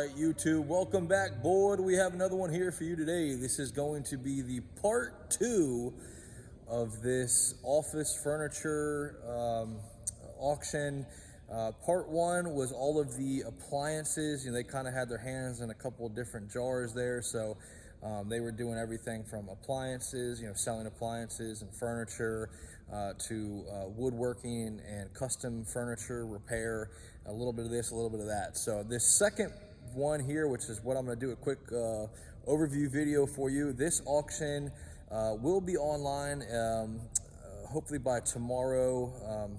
right, YouTube, welcome back. Boy, do we have another one here for you today. This is going to be the part 2 of this office furniture auction. Part 1 was all of the appliances. You know, they kind of had their hands in a couple of different jars there, so they were doing everything from appliances, you know, selling appliances and furniture, to woodworking and custom furniture repair, a little bit of this, a little bit of that. So this second one here, which is what I'm going to do a quick overview video for you. This auction will be online hopefully by tomorrow.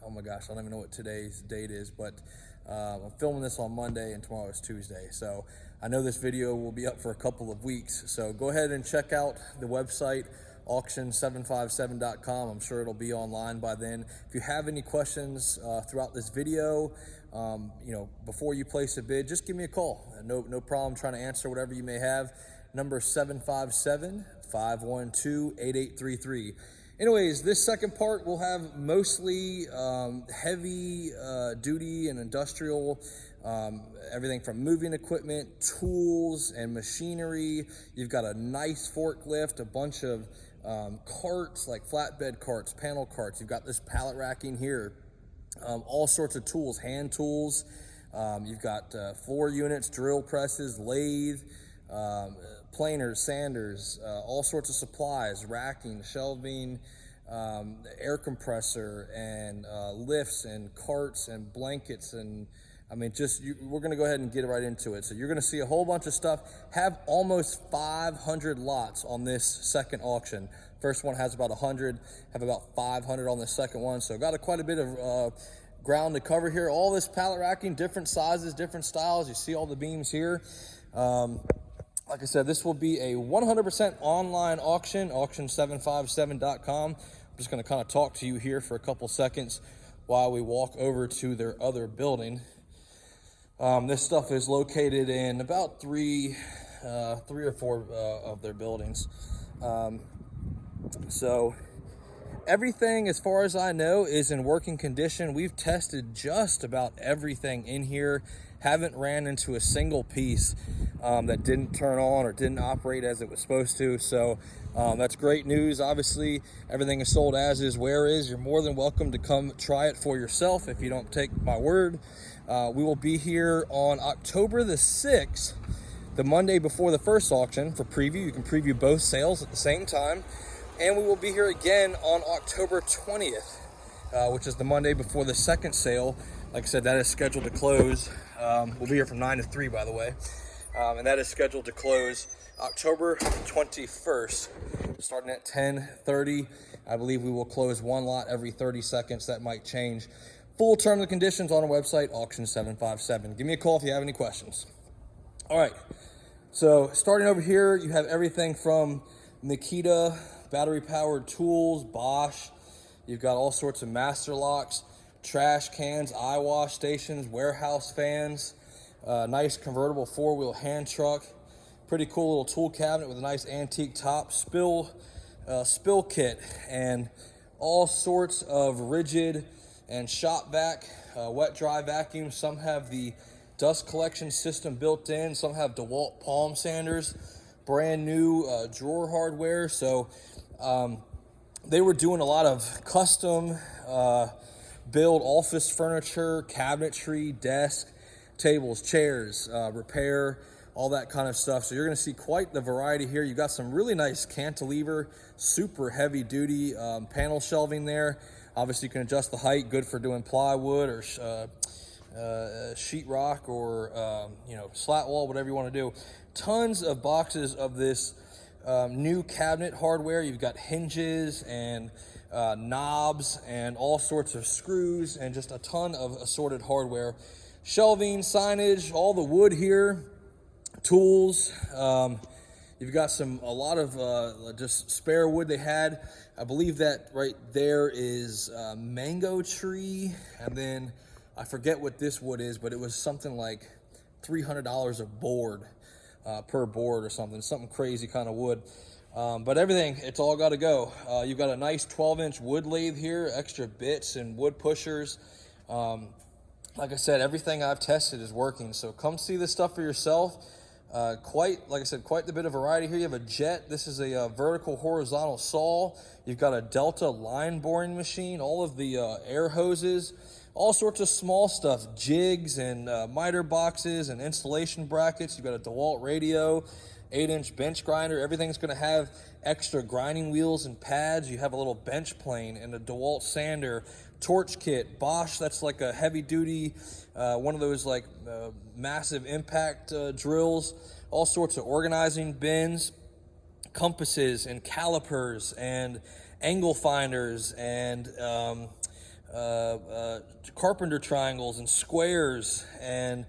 Oh my gosh, I don't even know what today's date is, but I'm filming this on Monday and tomorrow is Tuesday. So I know this video will be up for a couple of weeks. So go ahead and check out the website, auction757.com. I'm sure it'll be online by then. If you have any questions throughout this video, you know, before you place a bid, just give me a call. No problem trying to answer whatever you may have. Number 757-512-8833. Anyways, this second part will have mostly heavy duty and industrial, everything from moving equipment, tools, and machinery. You've got a nice forklift, a bunch of carts, like flatbed carts, panel carts. You've got this pallet racking here, all sorts of tools, hand tools. You've got floor units, drill presses, lathe, planers, sanders, all sorts of supplies, racking, shelving, air compressor, and lifts and carts and blankets, and I mean, we're going to go ahead and get right into it. So you're going to see a whole bunch of stuff. Have almost 500 lots on this second auction. First one has about 100, have about 500 on the second one. So got quite a bit of ground to cover here. All this pallet racking, different sizes, different styles. You see all the beams here. Like I said, this will be a 100% online auction, auction757.com. I'm just going to kind of talk to you here for a couple seconds while we walk over to their other building. This stuff is located in about three or four of their buildings. So everything, as far as I know, is in working condition. We've tested just about everything in here. Haven't ran into a single piece that didn't turn on or didn't operate as it was supposed to. So that's great news. Obviously, everything is sold as is, where is. You're more than welcome to come try it for yourself if you don't take my word. We will be here on October the 6th, the Monday before the first auction, for preview. You can preview both sales at the same time. And we will be here again on October 20th, which is the Monday before the second sale. Like I said, that is scheduled to close. We'll be here from 9 to 3, by the way. And that is scheduled to close October 21st, starting at 10:30. I believe we will close one lot every 30 seconds. That might change. Full terms and conditions on our website, auction757. Give me a call if you have any questions. All right, so starting over here, you have everything from Makita, battery-powered tools, Bosch. You've got all sorts of master locks, trash cans, eye wash stations, warehouse fans, nice convertible four-wheel hand truck, pretty cool little tool cabinet with a nice antique top, spill kit, and all sorts of rigid and shop vac, wet dry vacuums. Some have the dust collection system built in, some have DeWalt palm sanders, brand new drawer hardware. So they were doing a lot of custom build office furniture, cabinetry, desk, tables, chairs, repair, all that kind of stuff. So you're going to see quite the variety here. You've got some really nice cantilever, super heavy duty panel shelving there. Obviously you can adjust the height, good for doing plywood or sheetrock or you know, slat wall, whatever you want to do. Tons of boxes of this new cabinet hardware. You've got hinges and knobs and all sorts of screws and just a ton of assorted hardware. Shelving, signage, all the wood here, tools. You've got a lot of just spare wood they had. I believe that right there is mango tree, and then I forget what this wood is, but it was something like $300 a board, per board or something crazy kind of wood. But everything, it's all got to go. You've got a nice 12-inch wood lathe here, extra bits and wood pushers. like I said, everything I've tested is working. So come see this stuff for yourself. Like I said, quite the bit of variety here. You have a jet. This is a vertical horizontal saw. You've got a Delta line boring machine, all of the air hoses, all sorts of small stuff, jigs and miter boxes and installation brackets. You've got a DeWalt radio, 8-inch bench grinder. Everything's going to have extra grinding wheels and pads. You have a little bench plane and a DeWalt sander, torch kit, Bosch. That's like a heavy duty, one of those like massive impact drills, all sorts of organizing bins, compasses and calipers and angle finders and carpenter triangles and squares and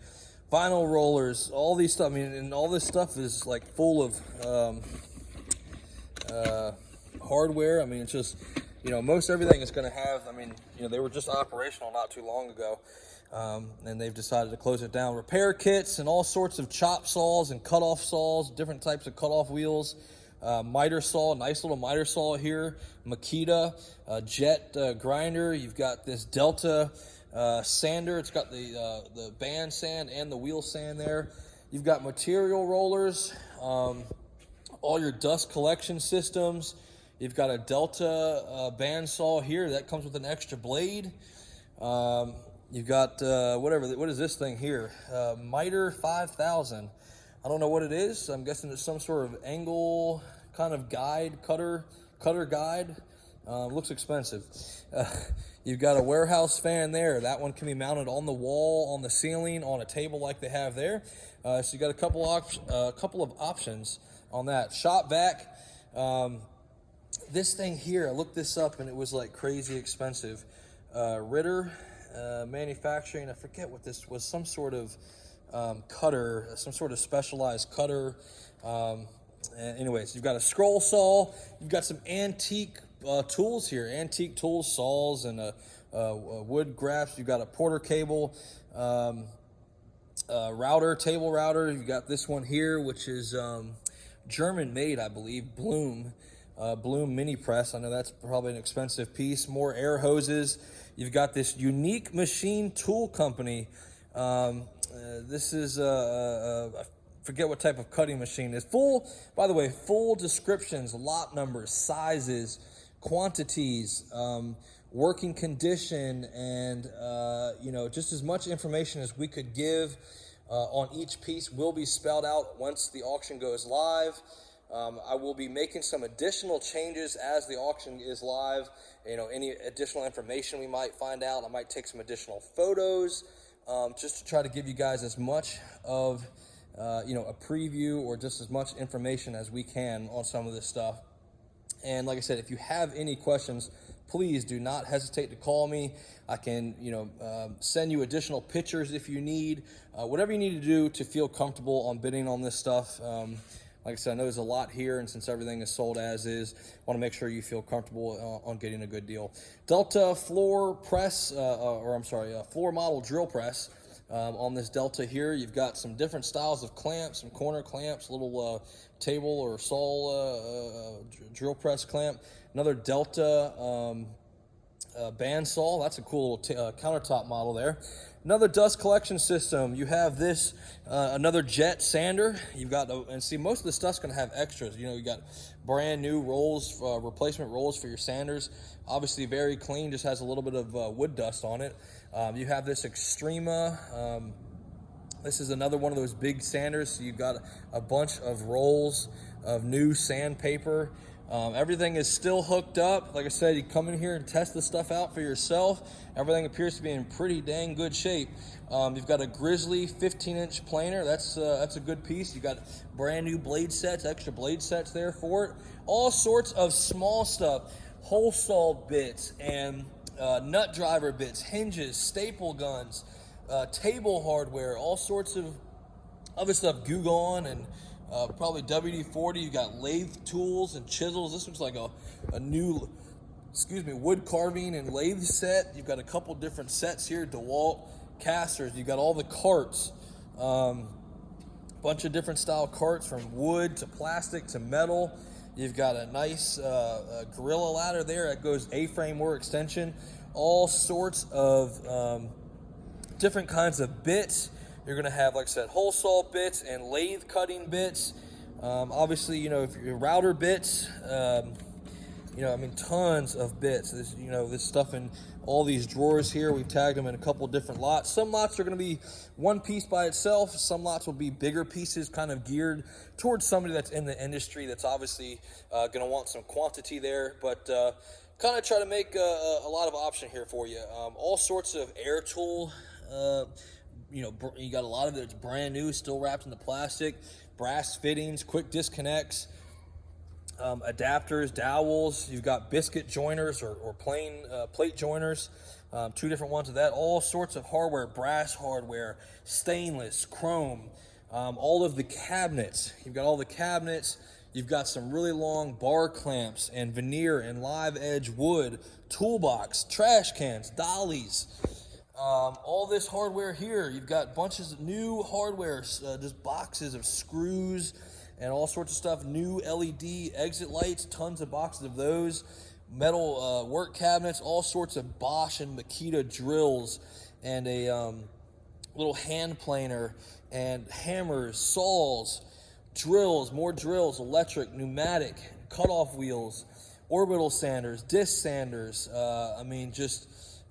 vinyl rollers, all these stuff. I mean, and all this stuff is like full of hardware. I mean, it's just, most everything is going to have, they were just operational not too long ago, and they've decided to close it down. Repair kits and all sorts of chop saws and cutoff saws, different types of cutoff wheels, miter saw, nice little miter saw here, Makita, jet grinder. You've got this Delta sander. It's got the band sand and the wheel sand there. You've got material rollers, all your dust collection systems. You've got a Delta bandsaw here that comes with an extra blade. You've got what is this thing here? Miter 5000. I don't know what it is. I'm guessing it's some sort of angle kind of guide, cutter guide. Looks expensive. You've got a warehouse fan there. That one can be mounted on the wall, on the ceiling, on a table like they have there. So you got a couple of options on that. Shop vac. This thing here, I looked this up and it was like crazy expensive. Ritter Manufacturing, I forget what this was, some sort of cutter, some sort of specialized cutter. Anyways, you've got a scroll saw, you've got some antique tools here, antique tools, saws, and wood grafts. You've got a Porter cable router, table router. You've got this one here, which is German made, I believe, Bloom mini press. I know that's probably an expensive piece. More air hoses. You've got this Unique Machine Tool Company. This is I forget what type of cutting machine it is. By the way, full descriptions, lot numbers, sizes, quantities, working condition, and just as much information as we could give on each piece will be spelled out once the auction goes live. I will be making some additional changes as the auction is live. Any additional information we might find out. I might take some additional photos just to try to give you guys as much of a preview or just as much information as we can on some of this stuff. And like I said, if you have any questions, please do not hesitate to call me. I can, send you additional pictures if you need. Whatever you need to do to feel comfortable on bidding on this stuff. Like I said, I know there's a lot here, and since everything is sold as is, I want to make sure you feel comfortable on getting a good deal. Delta floor press, floor model drill press. On this Delta here, you've got some different styles of clamps, some corner clamps, little table or saw drill press clamp. Another Delta bandsaw. That's a cool little countertop model there. Another dust collection system. You have this, another jet sander. You've got, and see, most of the stuff's going to have extras. You got brand new rolls, replacement rolls for your sanders. Obviously very clean, just has a little bit of wood dust on it. You have this Extrema. This is another one of those big sanders. So you've got a bunch of rolls of new sandpaper. Everything is still hooked up. Like I said, you come in here and test the stuff out for yourself. Everything appears to be in pretty dang good shape. You've got a Grizzly 15-inch planer. That's a good piece. You got brand new blade sets, extra blade sets there for it. All sorts of small stuff, hole saw bits and nut driver bits, hinges, staple guns, table hardware, all sorts of other stuff, Gugon and probably WD-40. You got lathe tools and chisels. This looks like a new, wood carving and lathe set. You've got a couple different sets here, DeWalt casters. You've got all the carts, bunch of different style carts from wood to plastic to metal. You've got a nice Gorilla ladder there that goes A-frame or extension. All sorts of different kinds of bits. You're gonna have, like I said, hole saw bits and lathe cutting bits. Obviously, if your router bits, I mean, tons of bits. This stuff in all these drawers here. We've tagged them in a couple different lots. Some lots are going to be one piece by itself. Some lots will be bigger pieces, kind of geared towards somebody that's in the industry that's obviously going to want some quantity there. But kind of try to make a lot of option here for you. All sorts of air tool. You got a lot of it that's brand new, still wrapped in the plastic. Brass fittings, quick disconnects. Adapters, dowels. You've got biscuit joiners or plain plate joiners. Two different ones of that. All sorts of hardware, brass hardware, stainless, chrome. All of the cabinets. You've got all the cabinets. You've got some really long bar clamps and veneer and live edge wood, toolbox, trash cans, dollies. All this hardware here. You've got bunches of new hardware, just boxes of screws and all sorts of stuff. New LED exit lights, tons of boxes of those. Metal work cabinets, all sorts of Bosch and Makita drills, and a little hand planer, and hammers, saws, drills, more drills, electric, pneumatic, cutoff wheels, orbital sanders, disc sanders.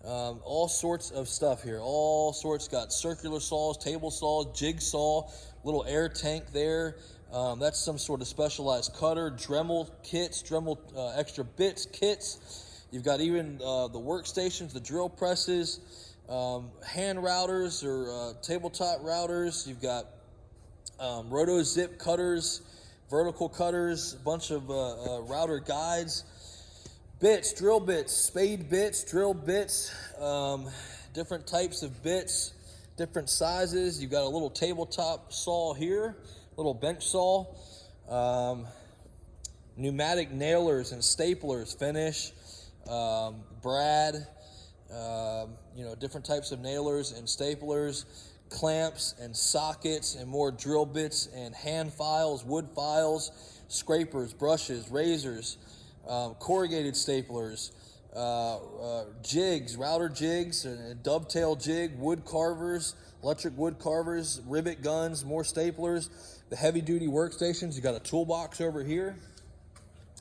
All sorts of stuff here. All sorts. Got circular saws, table saws, jigsaw, little air tank there. That's some sort of specialized cutter, Dremel kits, Dremel extra bits kits. You've got even the workstations, the drill presses, hand routers or tabletop routers. You've got roto zip cutters, vertical cutters, a bunch of router guides, bits, drill bits, spade bits, drill bits, different types of bits, different sizes. You've got a little tabletop saw here, little bench saw, pneumatic nailers and staplers, finish, brad, different types of nailers and staplers, clamps and sockets, and more drill bits and hand files, wood files, scrapers, brushes, razors, corrugated staplers, jigs, router jigs, dovetail jig, wood carvers, electric wood carvers, rivet guns, more staplers, the heavy duty workstations. You got a toolbox over here.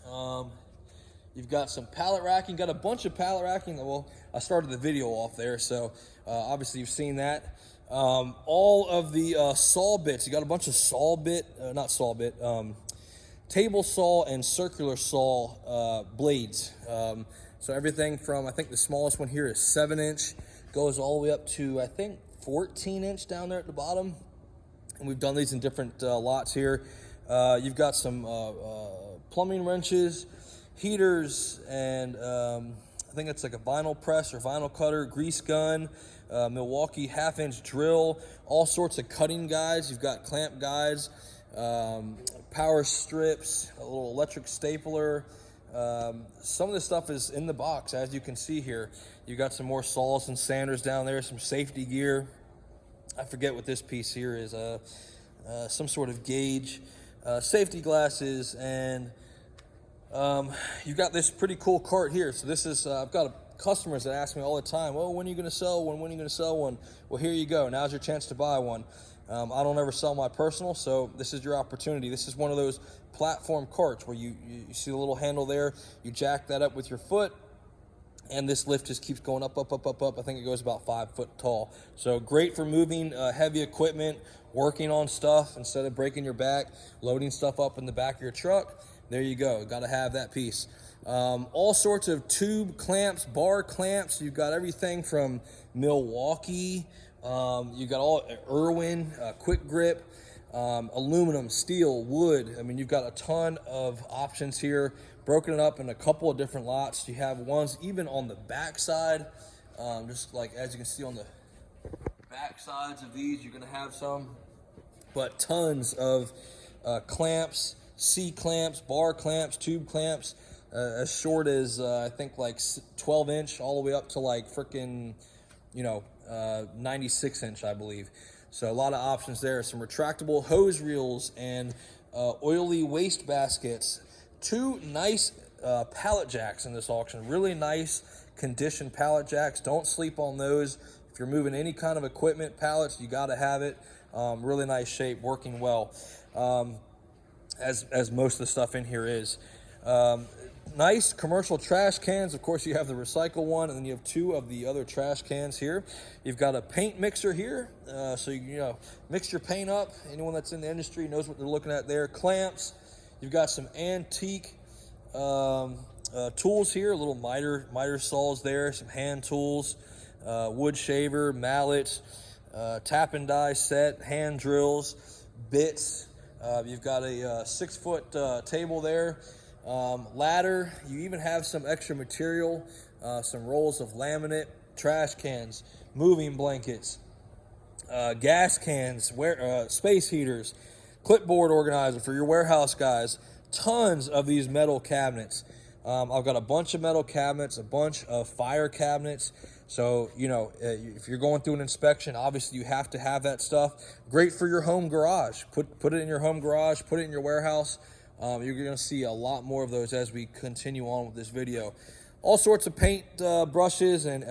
You've got some pallet racking, got a bunch of pallet racking. Well, I started the video off there, so obviously you've seen that. All of the saw bits, you got a bunch of table saw and circular saw blades. So everything from, I think the smallest one here is 7-inch, goes all the way up to, I think, 14-inch down there at the bottom. And we've done these in different lots here. You've got some plumbing wrenches, heaters, and I think it's like a vinyl press or vinyl cutter, grease gun, Milwaukee 1/2-inch drill, all sorts of cutting guides. You've got clamp guides, power strips, a little electric stapler. Some of this stuff is in the box, as you can see here. You've got some more saws and sanders down there, some safety gear. I forget what this piece here is, some sort of gauge, safety glasses, and you've got this pretty cool cart here. So this is, I've got customers that ask me all the time, well, when are you going to sell one? When are you going to sell one? Well, here you go. Now's your chance to buy one. I don't ever sell my personal, so this is your opportunity. This is one of those platform carts where you see the little handle there. You jack that up with your foot, and this lift just keeps going up, up, up, up, up. I think it goes about 5 foot tall. So great for moving heavy equipment, working on stuff instead of breaking your back, loading stuff up in the back of your truck. There you go. Got to have that piece. All sorts of tube clamps, bar clamps. You've got everything from Milwaukee. You've got all Irwin, quick grip, aluminum, steel, wood. I mean, you've got a ton of options here, broken it up in a couple of different lots. You have ones even on the back side, just like as you can see on the back sides of these, you're going to have some, but tons of clamps, C-clamps, bar clamps, tube clamps, as short as I think like 12-inch all the way up to like freaking 96-inch, I believe. So a lot of options there. Some retractable hose reels and oily waste baskets. Two nice pallet jacks in this auction. Really nice condition pallet jacks. Don't sleep on those. If you're moving any kind of equipment, pallets, you got to have it. Really nice shape, working well, as most of the stuff in here is. Nice commercial trash cans. Of course, you have the recycle one, and then you have two of the other trash cans here. You've got a paint mixer here, so you know, mix your paint up. Anyone that's in the industry knows what they're looking at there. Clamps. You've got some antique tools here, little miter saws there, some hand tools, wood shaver, mallets, tap and die set, hand drills, bits. You've got a 6-foot table there. Ladder. You even have some extra material, some rolls of laminate, trash cans, moving blankets, gas cans, space heaters, clipboard organizer for your warehouse guys, tons of these metal cabinets. I've got a bunch of metal cabinets, a bunch of fire cabinets. So, you know, if you're going through an inspection, obviously you have to have that stuff. Great for your home garage. Put it in your home garage, put it in your warehouse. You're going to see a lot more of those as we continue on with this video. All sorts of paint brushes and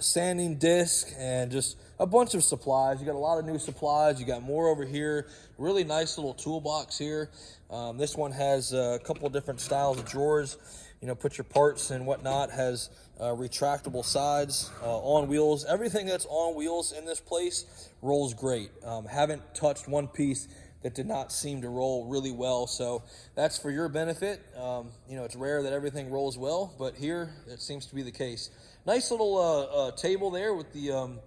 sanding disc and just a bunch of supplies. You got a lot of new supplies. You got more over here. Really nice little toolbox here. This one has a couple different styles of drawers. You know, put your parts and whatnot. Has retractable sides, on wheels. Everything that's on wheels in this place rolls great. Haven't touched one piece that did not seem to roll really well, so that's for your benefit. You know, it's rare that everything rolls well, but here it seems to be the case. Nice little table there with the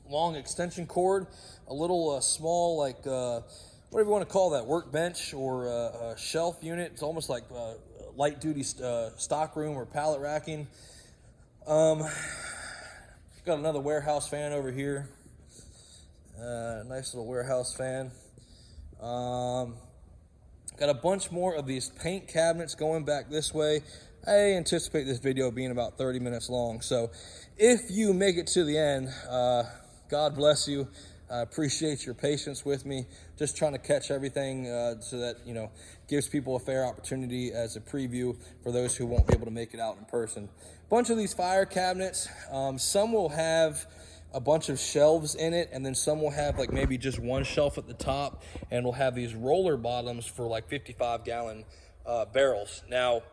long extension cord, a little small, like whatever you want to call that, workbench or a shelf unit. It's almost like light duty stock room or pallet racking. Got another warehouse fan over here. Nice little warehouse fan. Got a bunch more of these paint cabinets going back this way. I anticipate this video being about 30 minutes long, so if you make it to the end, God bless you. I appreciate your patience with me. Just trying to catch everything so that, you know, gives people a fair opportunity as a preview for those who won't be able to make it out in person. Bunch of these fire cabinets. Some will have a bunch of shelves in it, and then some will have like maybe just one shelf at the top, and we'll have these roller bottoms for like 55-gallon barrels. Now,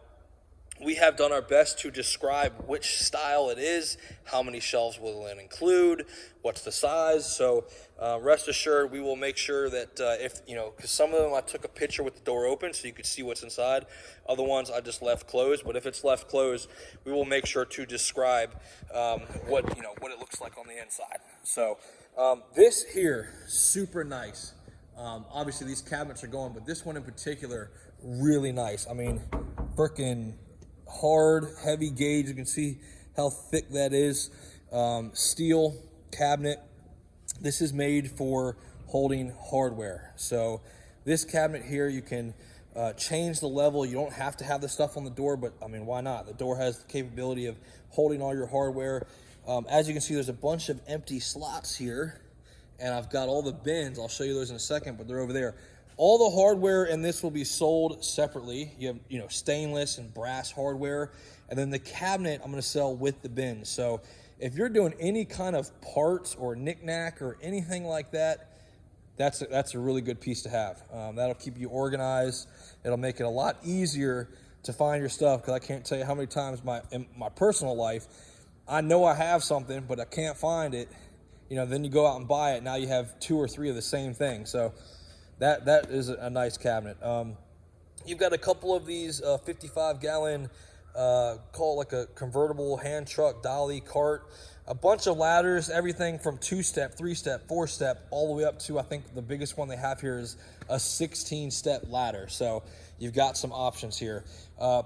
we have done our best to describe which style it is, how many shelves will it include, what's the size. So rest assured, we will make sure that if, you know, because some of them I took a picture with the door open so you could see what's inside. Other ones I just left closed. But if it's left closed, we will make sure to describe what it looks like on the inside. So this here, super nice. Obviously these cabinets are going, but this one in particular, really nice. I mean, freaking hard, heavy gauge. You can see how thick that is. Steel cabinet. This is made for holding hardware. So this cabinet here, you can change the level. You don't have to have the stuff on the door, but I mean, why not? The door has the capability of holding all your hardware. As you can see, there's a bunch of empty slots here, and I've got all the bins. I'll show you those in a second, but they're over there. All the hardware in this will be sold separately. You have, you know, stainless and brass hardware, and then the cabinet I'm going to sell with the bins. So if you're doing any kind of parts or knickknack or anything like that, that's a really good piece to have. That'll keep you organized. It'll make it a lot easier to find your stuff, because I can't tell you how many times in my personal life, I know I have something, but I can't find it. You know, then you go out and buy it. Now you have 2 or 3 of the same thing. So that is a nice cabinet. You've got a couple of these 55-gallon, call it like a convertible hand truck dolly cart. A bunch of ladders, everything from 2-step, 3-step, 4-step, all the way up to, I think the biggest one they have here is a 16-step ladder. So you've got some options here.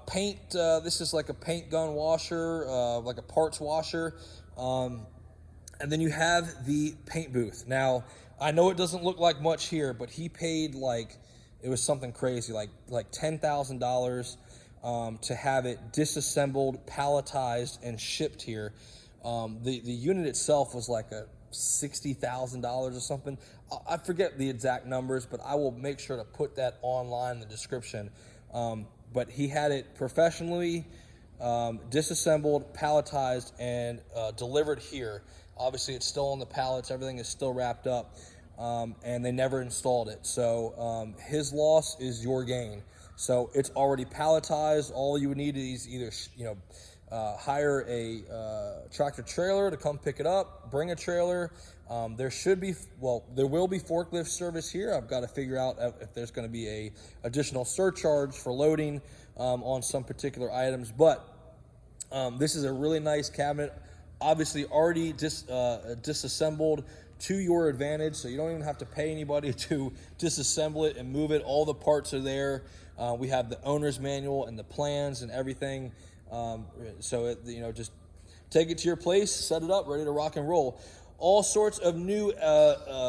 Paint, this is like a paint gun washer, like a parts washer. And then you have the paint booth. Now, I know it doesn't look like much here, but he paid like, it was something crazy, like $10,000 to have it disassembled, palletized, and shipped here. The unit itself was like a $60,000 or something. I forget the exact numbers, but I will make sure to put that online in the description. But he had it professionally disassembled, palletized, and delivered here. Obviously, it's still on the pallets. Everything is still wrapped up, and they never installed it. So his loss is your gain. So it's already palletized. All you would need is either, hire a tractor trailer to come pick it up, bring a trailer. There will be forklift service here. I've got to figure out if there's going to be a additional surcharge for loading on some particular items. But this is a really nice cabinet, obviously already disassembled to your advantage, so you don't even have to pay anybody to disassemble it and move it. All the parts are there. We have the owner's manual and the plans and everything. Just take it to your place, set it up, ready to rock and roll. All sorts of new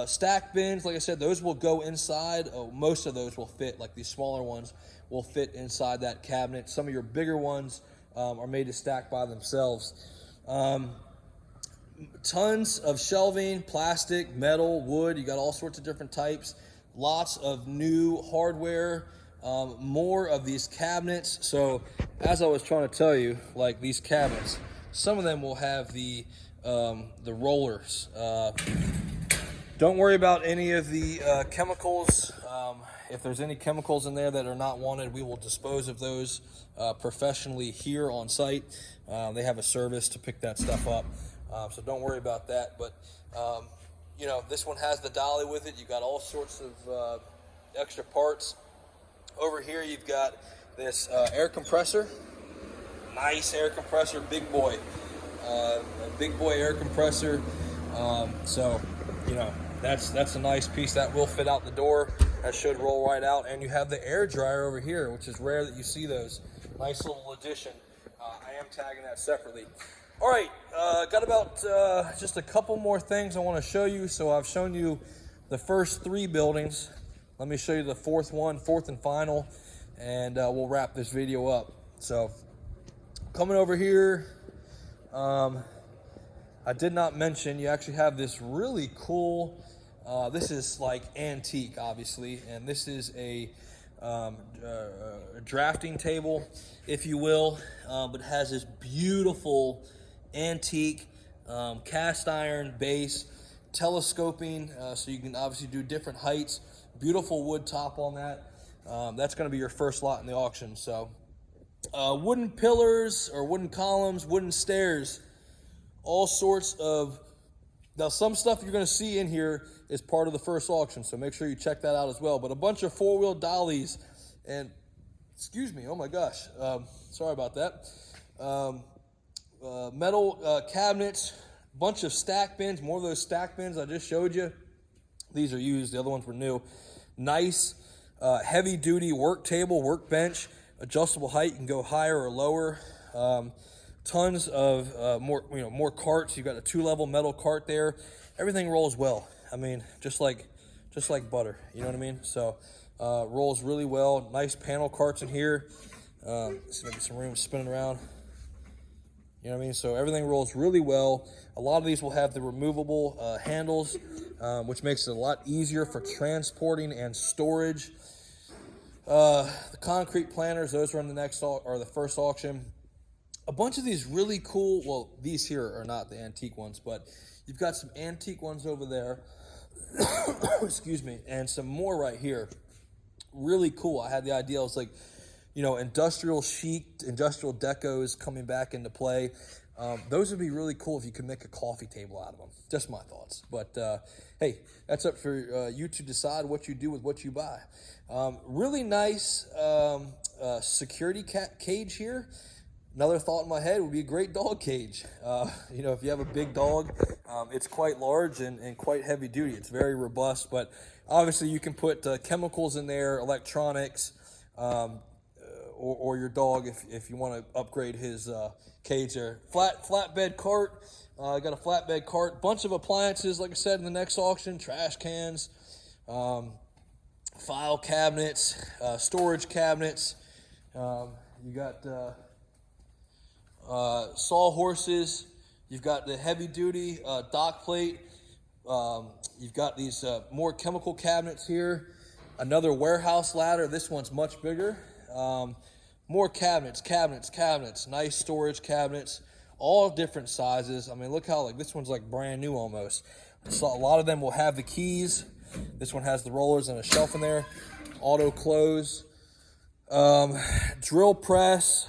stack bins. Like I said, those will go inside. Most of those will fit, like these smaller ones will fit inside that cabinet. Some of your bigger ones are made to stack by themselves. Tons of shelving, plastic, metal, wood. You got all sorts of different types. Lots of new hardware. More of these cabinets. So as I was trying to tell you, like these cabinets, some of them will have the rollers. Don't worry about any of the chemicals. If there's any chemicals in there that are not wanted, we will dispose of those professionally here on site. They have a service to pick that stuff up. So don't worry about that. But, this one has the dolly with it. You've got all sorts of extra parts. Over here, you've got this air compressor. Nice air compressor, big boy. A big boy air compressor. That's a nice piece. That will fit out the door. That should roll right out. And you have the air dryer over here, which is rare that you see those. Nice little addition. I am tagging that separately. All right, got about just a couple more things I want to show you. So I've shown you the first 3 buildings. Let me show you the fourth and final, and we'll wrap this video up. So coming over here, I did not mention you actually have this really cool, this is like antique, obviously, and this is a drafting table, if you will, but it has this beautiful antique cast iron base, telescoping, so you can obviously do different heights. Beautiful wood top on that. That's going to be your first lot in the auction. So wooden pillars or wooden columns, wooden stairs, all sorts of. Now some stuff you're going to see in here is part of the first auction, so make sure you check that out as well. But a bunch of 4-wheel dollies and, excuse me, oh my gosh, sorry about that. Metal cabinets, bunch of stack bins, more of those stack bins I just showed you. These are used, the other ones were new. Nice, heavy-duty work table, workbench, adjustable height. You can go higher or lower. Tons of more carts. You've got a 2-level metal cart there. Everything rolls well. I mean, just like butter. You know what I mean? So rolls really well. Nice panel carts in here. Maybe some room spinning around. You know what I mean? So everything rolls really well. A lot of these will have the removable handles, which makes it a lot easier for transporting and storage. The concrete planters, those are in the first auction. A bunch of these really cool, well, these here are not the antique ones, but you've got some antique ones over there. Excuse me, and some more right here. Really cool. I had the idea, I was like, industrial chic, industrial deco is coming back into play. Those would be really cool if you could make a coffee table out of them. Just my thoughts. But hey, that's up for you to decide what you do with what you buy. Really nice security cage here. Another thought in my head would be a great dog cage. If you have a big dog, it's quite large and quite heavy duty. It's very robust, but obviously you can put chemicals in there, electronics, or your dog if you want to upgrade his cage there. Flatbed cart. I got a flatbed cart. Bunch of appliances, like I said, in the next auction. Trash cans, file cabinets, storage cabinets. You got sawhorses. You've got the heavy-duty dock plate. You've got these more chemical cabinets here. Another warehouse ladder. This one's much bigger. More cabinets. Nice storage cabinets. all different sizes. I mean, look how like this one's like brand new almost. So a lot of them will have the keys. This one has the rollers and a shelf in there. Auto close. Drill press.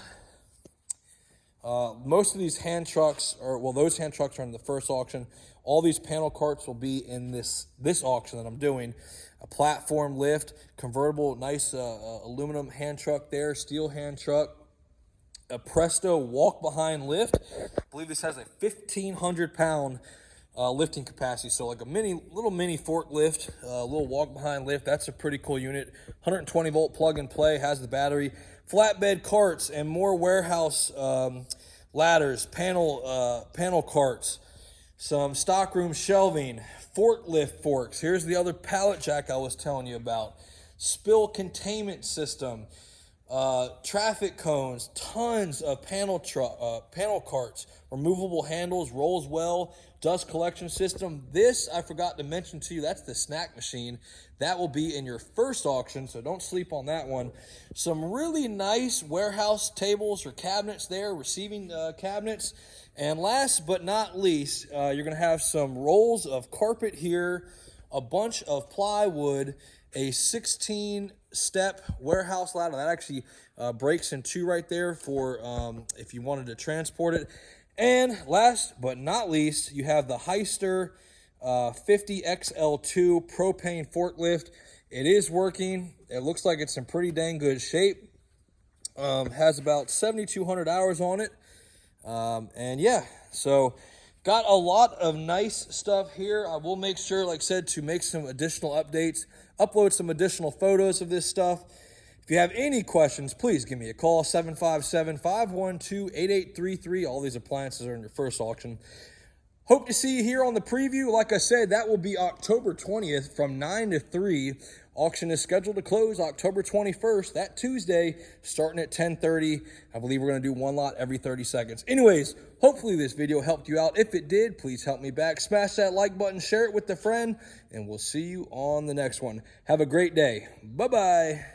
Most of these hand trucks, those hand trucks are in the first auction. All these panel carts will be in this auction that I'm doing. A platform lift, convertible, nice aluminum hand truck there, steel hand truck. A Presto walk-behind lift. I believe this has a 1,500-pound lifting capacity, so like a little mini forklift, little walk-behind lift. That's a pretty cool unit. 120-volt plug-and-play, has the battery. Flatbed carts and more warehouse ladders, panel carts, some stockroom shelving, forklift forks. Here's the other pallet jack I was telling you about. Spill containment system. Traffic cones, tons of panel carts, removable handles, rolls well, dust collection system. This I forgot to mention to you, that's the snack machine. That will be in your first auction, so don't sleep on that one. Some really nice warehouse tables or cabinets there, receiving cabinets. And last but not least, you're going to have some rolls of carpet here, a bunch of plywood, a 16-step warehouse ladder that actually breaks in two right there for if you wanted to transport it. And last but not least, you have the Heister 50XL2 propane forklift. It is working. It looks like it's in pretty dang good shape. Has about 7,200 hours on it. And yeah, so got a lot of nice stuff here. I will make sure, like I said, to make some additional updates, upload some additional photos of this stuff. If you have any questions, please give me a call, 757-512-8833. All these appliances are in your first auction. Hope to see you here on the preview. Like I said, that will be October 20th from 9 to 3. Auction is scheduled to close October 21st, that Tuesday, starting at 10:30. I believe we're going to do one lot every 30 seconds. Anyways, hopefully this video helped you out. If it did, please help me back. Smash that like button, share it with a friend, and we'll see you on the next one. Have a great day. Bye-bye.